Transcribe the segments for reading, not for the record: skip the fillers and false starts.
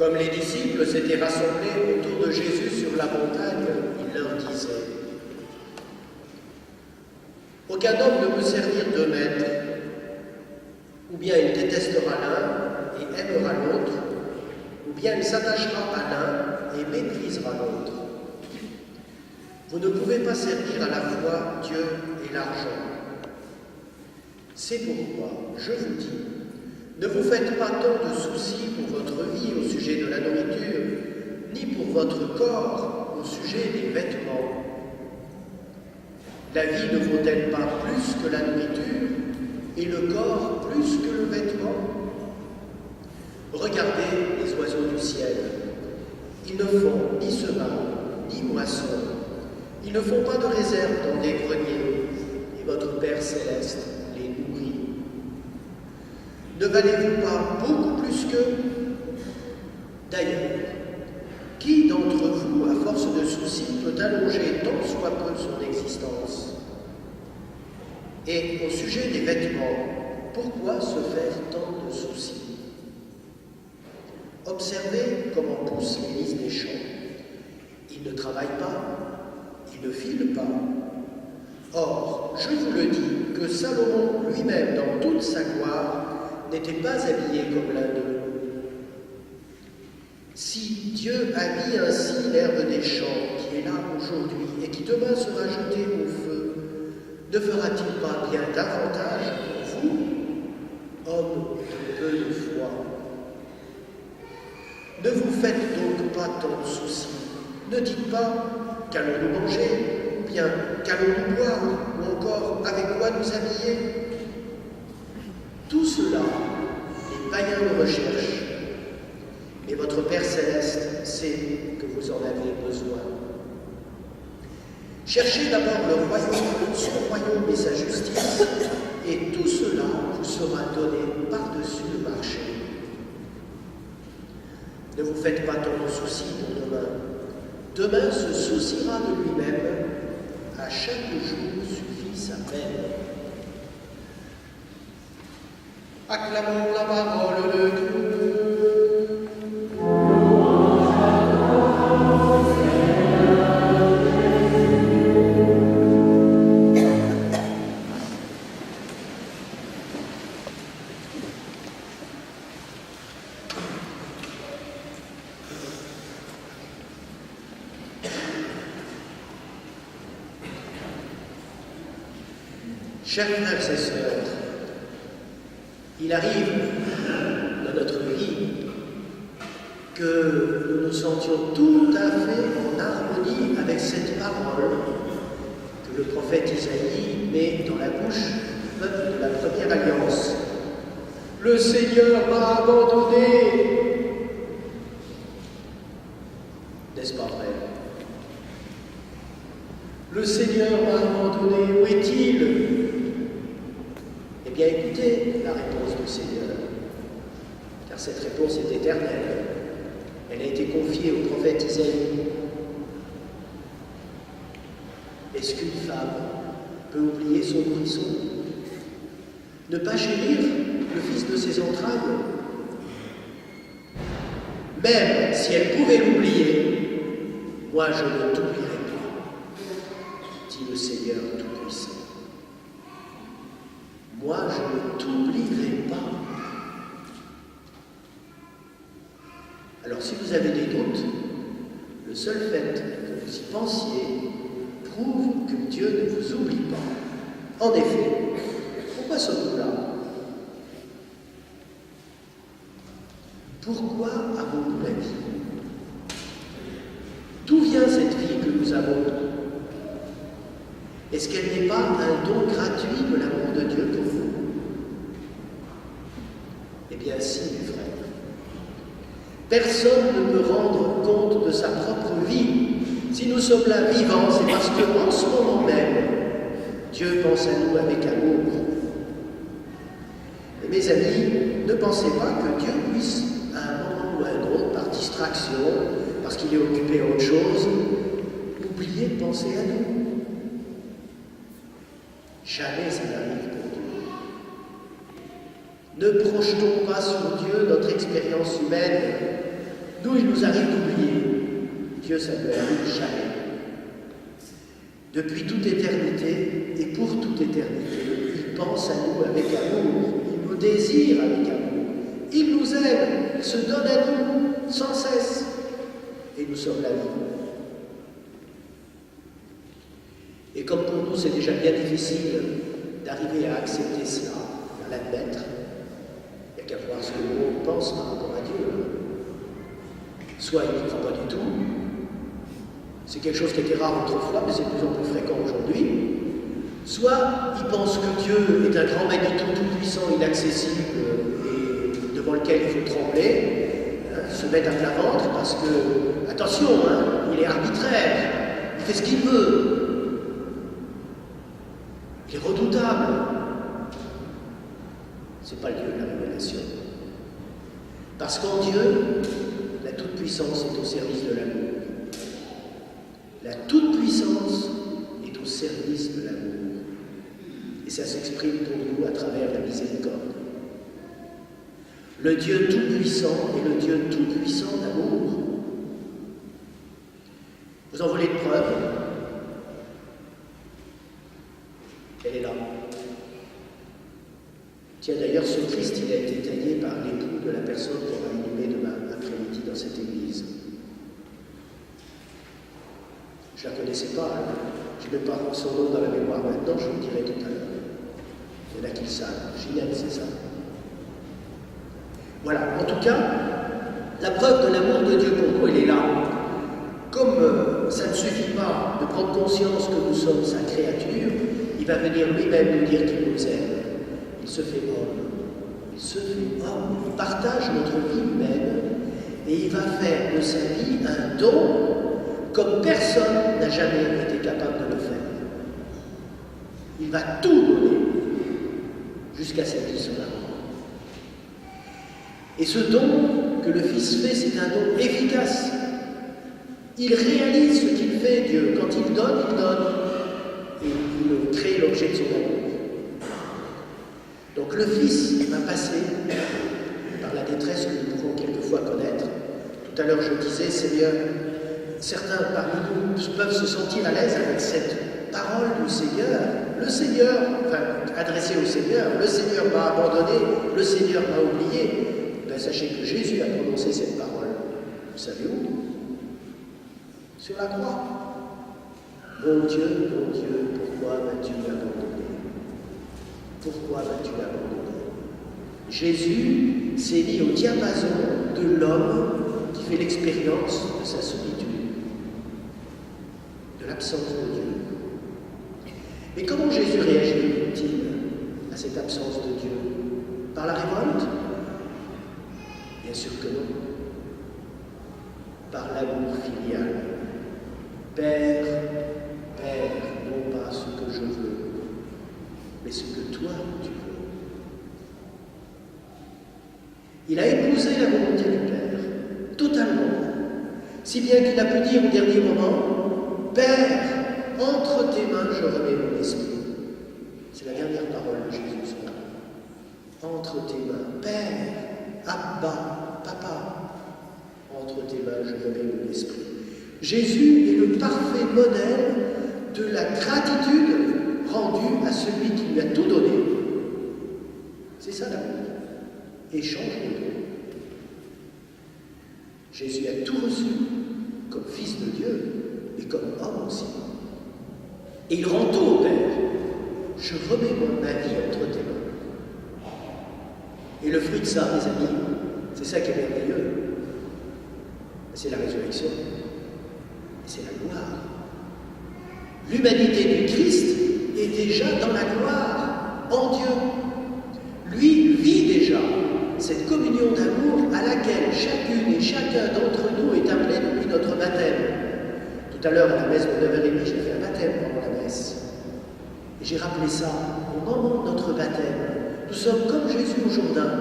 Comme les disciples s'étaient rassemblés autour de Jésus sur la montagne, il leur disait : « Aucun homme ne peut servir deux maîtres. Ou bien il détestera l'un et aimera l'autre, ou bien il s'attachera à l'un et méprisera l'autre. Vous ne pouvez pas servir à la fois Dieu et l'argent. C'est pourquoi, je vous dis, ne vous faites pas tant de soucis pour votre vie au sujet de la nourriture, ni pour votre corps au sujet des vêtements. La vie ne vaut-elle pas plus que la nourriture, et le corps plus que le vêtement ? Regardez les oiseaux du ciel. Ils ne font ni semin, ni moisson. Ils ne font pas de réserve dans des greniers, et votre Père céleste les nourrit. Ne valez-vous pas beaucoup plus qu'eux ? D'ailleurs, qui d'entre vous, à force de soucis, peut allonger tant soit peu son existence ? Et au sujet des vêtements, pourquoi se faire tant de soucis ? Observez comment poussent les lys des champs. Ils ne travaillent pas, ils ne filent pas. Or, je vous le dis, que Salomon lui-même, dans toute sa gloire, n'était pas habillé comme l'un d'eux. Si Dieu habille ainsi l'herbe des champs, qui est là aujourd'hui, et qui demain sera jetée au feu, ne fera-t-il pas bien davantage pour vous, hommes de peu de foi ? Ne vous faites donc pas tant de soucis. Ne dites pas « qu'allons-nous manger ?» ou bien « qu'allons-nous boire ?» ou encore « avec quoi nous habiller ?» Tout cela, les païens le recherchent, et votre Père céleste sait que vous en avez besoin. Cherchez d'abord le royaume, son royaume et sa justice, et tout cela vous sera donné par-dessus le marché. Ne vous faites pas tant de soucis pour demain. Demain se souciera de lui-même. À chaque jour suffit sa peine. Acclamons la parole de Dieu. Chers frères et sœurs, il arrive dans notre vie que nous nous sentions tout à fait en harmonie avec cette parole que le prophète Isaïe met dans la bouche du peuple de la première alliance. « Le Seigneur m'a abandonné !» N'est-ce pas vrai ? Le Seigneur m'a abandonné, où est-il ? Eh bien, écoutez la réponse du Seigneur, car cette réponse est éternelle. Elle a été confiée au prophète Isaïe. Est-ce qu'une femme peut oublier son nourrisson ? Ne pas chérir le fils de ses entrailles ? Même si elle pouvait l'oublier, moi je ne t'oublierai pas, dit le Seigneur Tout-Puissant. Moi, je ne t'oublierai pas. Alors, si vous avez des doutes, le seul fait que vous y pensiez prouve que Dieu ne vous oublie pas. En effet, pourquoi sommes-nous là ? Pourquoi avons-nous la vie ? D'où vient cette vie que nous avons ? Est-ce qu'elle n'est pas un don gratuit de l'amour de Dieu pour vous ? Eh bien si, mes frères. Personne ne peut rendre compte de sa propre vie. Si nous sommes là vivants, c'est parce qu'en ce moment même, Dieu pense à nous avec amour. Et mes amis, ne pensez pas que Dieu puisse, à un moment ou à un autre, par distraction, parce qu'il est occupé à autre chose, oublier de penser à nous. Jamais ça n'arrive pour Dieu. Ne projetons pas sur Dieu notre expérience humaine. Nous, il nous arrive d'oublier. Dieu, ça ne lui arrive jamais. Depuis toute éternité et pour toute éternité, il pense à nous avec amour, il nous désire avec amour, il nous aime, il se donne à nous sans cesse, et nous sommes la vie. Et comme pour nous, c'est déjà bien difficile d'arriver à accepter cela, à l'admettre, il n'y a qu'à voir ce que le monde pense par rapport à Dieu. Soit il n'y croit pas du tout, c'est quelque chose qui était rare autrefois, mais c'est de plus en plus fréquent aujourd'hui. Soit il pense que Dieu est un grand Manitou tout-puissant, inaccessible, et devant lequel il faut trembler, se mettre à plat ventre, parce que, attention, il est arbitraire, il fait ce qu'il veut, il est redoutable. C'est pas le Dieu de la révélation. Parce qu'en Dieu, la toute-puissance est au service de l'amour. La toute-puissance est au service de l'amour. Et ça s'exprime pour nous à travers la miséricorde. Le Dieu tout-puissant est le Dieu tout-puissant d'amour. Vous en voulez de preuve? Elle est là. Tiens, d'ailleurs, ce Christ, il a été taillé par l'époux de la personne qu'on va inhumer demain après-midi dans cette église. Je ne la connaissais pas, je ne vais pas rendre son nom dans la mémoire maintenant, je vous le dirai tout à l'heure. Il y en a qui le savent, Ginette, c'est ça. Voilà, en tout cas, la preuve de l'amour de Dieu pour nous, elle est là. Comme ça ne suffit pas de prendre conscience que nous sommes sa créature, il va venir lui-même nous dire qu'il nous aime. Il se fait homme. Il se fait homme. Il partage notre vie humaine et il va faire de sa vie un don comme personne n'a jamais été capable de le faire. Il va tout donner jusqu'à sa vie sur la mort. Et ce don que le Fils fait, c'est un don efficace. Il réalise ce qu'il fait, Dieu. Quand il donne, et il crée l'objet de son amour. Donc le Fils va passer par la détresse que nous pouvons quelquefois connaître. Tout à l'heure, je disais, Seigneur, certains parmi nous peuvent se sentir à l'aise avec cette parole du Seigneur. Le Seigneur, adressée au Seigneur, le Seigneur m'a abandonné, le Seigneur m'a oublié. Ben, sachez que Jésus a prononcé cette parole. Vous savez où? Sur la croix. Mon Dieu, pourquoi m'as-tu abandonné? Pourquoi m'as-tu abandonné? Jésus s'est mis au diapason de l'homme qui fait l'expérience de sa solitude, de l'absence de Dieu. Mais comment Jésus réagit-il à cette absence de Dieu? Par la révolte? Bien sûr que non. Par l'amour filial. Père, non pas ce que je veux, mais ce que toi tu veux. Il a épousé la volonté du Père, totalement, si bien qu'il a pu dire au dernier moment, Père, entre tes mains je remets mon esprit. C'est la dernière parole de Jésus ce matin. Entre tes mains, Père, Abba, Papa, entre tes mains je remets mon esprit. Jésus est le parfait modèle de la gratitude rendue à celui qui lui a tout donné. C'est ça l'amour. Échange de don. Jésus a tout reçu comme fils de Dieu et comme homme aussi. Et il rend tout au Père. Je remets ma vie entre tes mains. Et le fruit de ça, mes amis, c'est ça qui est merveilleux. C'est la résurrection. Et c'est la gloire. L'humanité du Christ est déjà dans la gloire, en Dieu. Lui vit déjà cette communion d'amour à laquelle chacune et chacun d'entre nous est appelé depuis notre baptême. Tout à l'heure, à la messe de 9h30, j'ai fait un baptême pendant la messe. Et j'ai rappelé ça au moment de notre baptême. Nous sommes comme Jésus au Jourdain.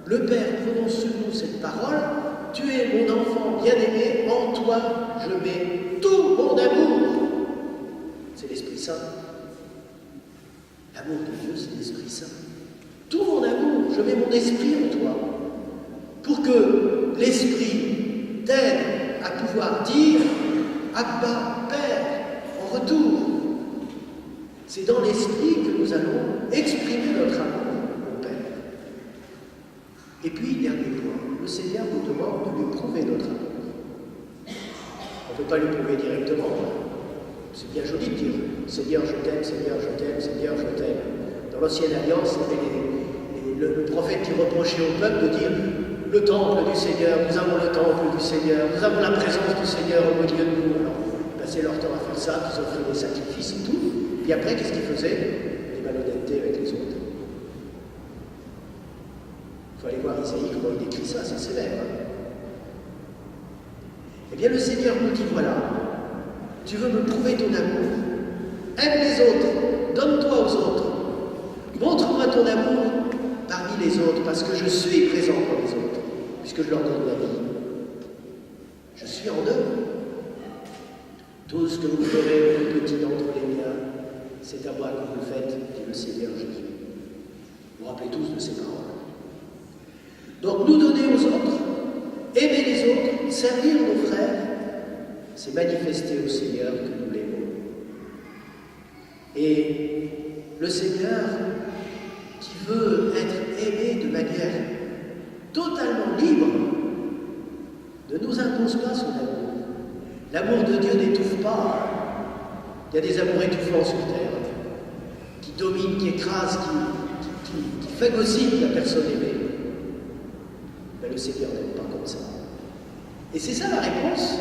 Le Père prononce sur nous cette parole. Tu es mon enfant bien-aimé, en toi je mets tout mon amour. C'est l'Esprit Saint. L'amour de Dieu, c'est l'Esprit Saint. Tout mon amour, je mets mon esprit en toi. Pour que l'Esprit Abba, Père, en retour. C'est dans l'esprit que nous allons exprimer notre amour au Père. Et puis, dernier point, le Seigneur nous demande de lui prouver notre amour. On ne peut pas lui prouver directement. C'est bien joli de dire « Seigneur, je t'aime, Seigneur, je t'aime, Seigneur, je t'aime ». Dans l'Ancienne Alliance, il y avait le prophète qui reprochait au peuple de dire « Le temple du Seigneur, nous avons le temple du Seigneur, nous avons la présence du Seigneur au milieu de nous. » Alors, ils passaient leur temps à faire ça, ils offraient des sacrifices et tout. Et après, qu'est-ce qu'ils faisaient? Des malhonnêtetés avec les autres. Il faut aller voir Isaïe, comment il décrit ça, c'est sévère. Hein. Eh bien, le Seigneur nous dit, voilà, tu veux me prouver ton amour, aime les autres, donne-toi aux autres, montre-moi ton amour parmi les autres, parce que je suis présent pour les autres, puisque je leur donne la vie. Je suis en eux. Tout ce que vous ferez au plus petit d'entre les miens, c'est à moi que vous le faites, dit le Seigneur Jésus. Vous vous rappelez tous de ces paroles. Donc nous donner aux autres, aimer les autres, servir nos frères, c'est manifester au Seigneur que nous l'aimons. Et le Seigneur, qui veut être aimé de manière totalement libre, ne nous impose pas son amour. L'amour de Dieu n'étouffe pas. Il y a des amours étouffants sur terre, qui dominent, qui écrasent, qui phagocytent la personne aimée. Mais le Seigneur n'aime pas comme ça. Et c'est ça la réponse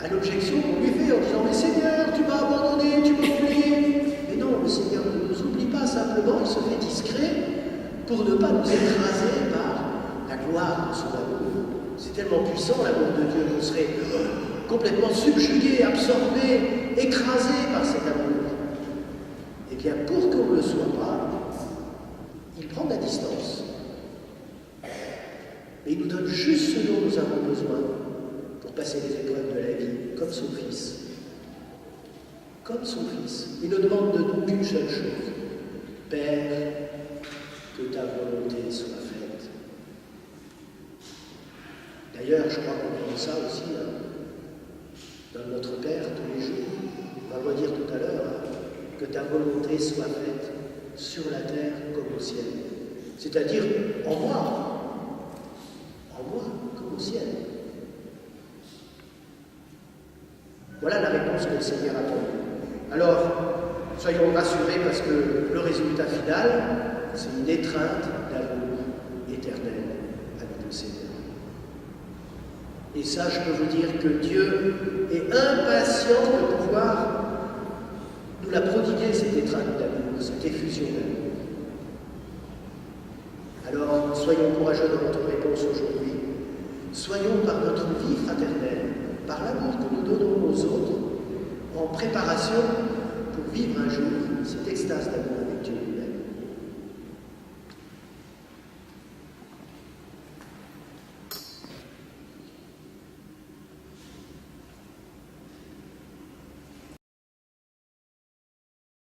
à l'objection qu'on lui fait en disant « Mais Seigneur, tu m'as abandonné, tu m'as oublié ». Mais non, le Seigneur ne nous oublie pas, simplement il se fait discret pour ne pas nous écraser par la gloire de son amour. C'est tellement puissant l'amour de Dieu qu'on serait complètement subjugué, absorbé, écrasé par cet amour. Eh bien, pour qu'on ne le soit pas, il prend de la distance. Mais il nous donne juste ce dont nous avons besoin pour passer les épreuves de la vie, comme son Fils. Comme son Fils. Il ne demande de nous qu'une seule chose. Père, que ta volonté soit faite. D'ailleurs, je crois qu'on dit ça aussi, hein, dans notre Père tous les jours. On va redire tout à l'heure, hein, que ta volonté soit faite sur la terre comme au ciel. C'est-à-dire en moi. En moi, comme au ciel. Voilà la réponse que le Seigneur attend. Alors, soyons rassurés parce que le résultat final, c'est une étreinte d'amour éternel avec le Seigneur. Et ça, je peux vous dire que Dieu est impatient de pouvoir nous la prodiguer, cette étreinte d'amour, cette effusion d'amour. Alors, soyons courageux dans notre réponse aujourd'hui. Soyons par notre vie fraternelle, par l'amour que nous donnons aux autres, en préparation pour vivre un jour cette extase d'amour avec Dieu.